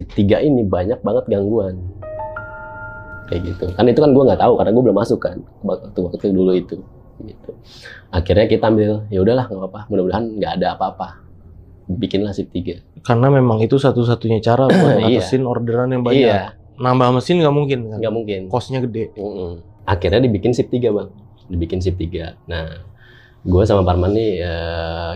shift 3 ini banyak banget gangguan. Kayak gitu. Kan itu kan gue nggak tahu karena gue belum masuk kan waktu dulu itu. Gitu. Akhirnya kita ambil, ya udahlah nggak apa-apa. Mudah-mudahan nggak ada apa-apa. Bikinlah shift 3. Karena memang itu satu-satunya cara buat Iya. ngatasin orderan yang banyak. Iya. Nambah mesin nggak mungkin kan? Nggak mungkin. Kosnya gede. Akhirnya dibikin shift 3 bang. Dibikin shift 3. Nah, gue sama Parman nih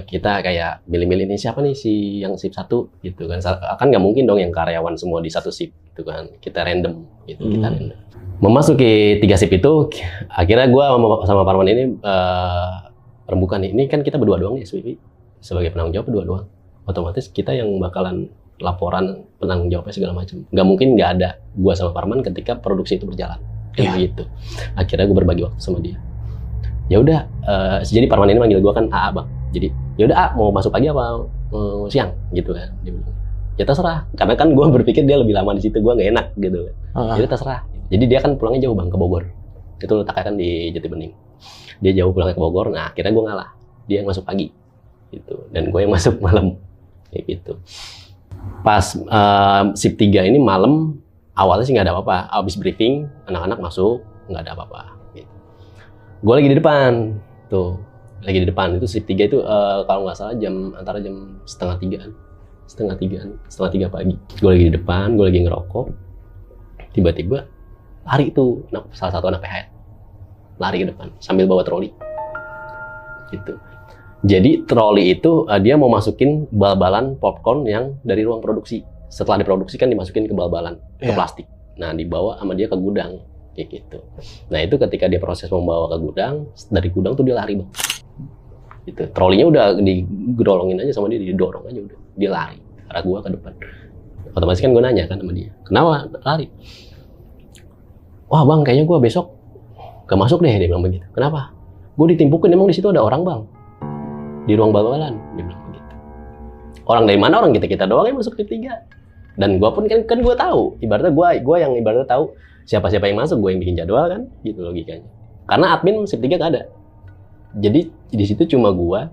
kita kayak milih-milih nih siapa nih si yang shift 1 gitu kan. Kan nggak mungkin dong yang karyawan semua di satu shift gitu kan. Kita random gitu, kita random. Memasuki 3 shift itu akhirnya gue sama Parman ini rembukan nih. Ini kan kita berdua doang nih SPV sebagai penanggung jawab, berdua doang. Otomatis kita yang bakalan laporan penanggung jawabnya segala macam. Nggak mungkin nggak ada gue sama Parman ketika produksi itu berjalan. Kayak gitu. Akhirnya gue berbagi waktu sama dia. Ya udah, jadi Parman ini manggil gue kan AA bang. Jadi ya udah mau masuk pagi apa siang gitu kan. Dia bilang, ya terserah. Karena kan gue berpikir dia lebih lama di situ, gue nggak enak gitu kan. Jadi terserah. Jadi dia kan pulangnya jauh bang ke Bogor. Itu letaknya kan di Jati Bening. Dia jauh pulangnya ke Bogor. Nah akhirnya gue ngalah. Dia yang masuk pagi gitu. Dan gue yang masuk malam kayak gitu. Pas shift 3 ini malam awalnya sih nggak ada apa-apa. Abis briefing anak-anak masuk nggak ada apa-apa. Gue lagi di depan, tuh lagi di depan itu shift 3 itu kalau nggak salah antara jam setengah tiga pagi. Gue lagi di depan, gue lagi ngerokok, tiba-tiba lari tuh salah satu anak PHN, lari ke depan sambil bawa troli, gitu. Jadi troli itu dia mau masukin bal-balan popcorn yang dari ruang produksi. Setelah diproduksi kan dimasukin ke bal-balan, ke plastik. Nah dibawa sama dia ke gudang. Kayak gitu. Nah itu ketika dia proses membawa ke gudang, dari gudang tuh dia lari bang. Gitu. Trolinya udah digedolongin aja sama dia, didorong aja udah. Dia lari, arah gua ke depan. Otomatis kan gue nanya kan sama dia, kenapa lari? Wah bang, kayaknya gua besok gak masuk deh, dia bilang begitu. Kenapa? Gue ditimpukin, emang di situ ada orang bang, di ruang bal-balan, dia bilang begitu. Orang dari mana? Orang kita doang yang masuk shift 3. Dan gua pun kan gua tahu, ibaratnya gua yang ibaratnya tahu siapa-siapa yang masuk, gue yang bikin jadwal kan, gitu logikanya. Karena admin shift 3 nggak ada. Jadi di situ cuma gue,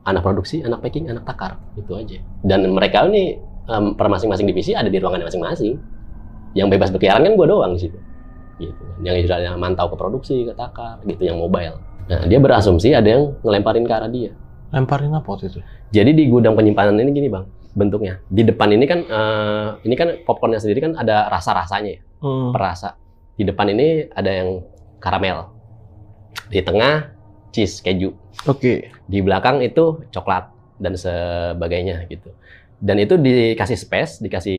anak produksi, anak packing, anak takar, itu aja. Dan mereka ini per masing-masing divisi ada di ruangan masing-masing. Yang bebas berkeliaran kan gue doang di situ. Gitu. Yang istilahnya mantau ke produksi, ke takar, gitu, yang mobile. Nah dia berasumsi ada yang ngelemparin ke arah dia. Lemparin apa waktu itu? Jadi di gudang penyimpanan ini gini bang, bentuknya. Di depan ini kan popcornnya sendiri kan ada rasa-rasanya ya. Perasa. Di depan ini ada yang karamel. Di tengah cheese, keju. Oke. Di belakang itu coklat dan sebagainya gitu. Dan itu dikasih space, dikasih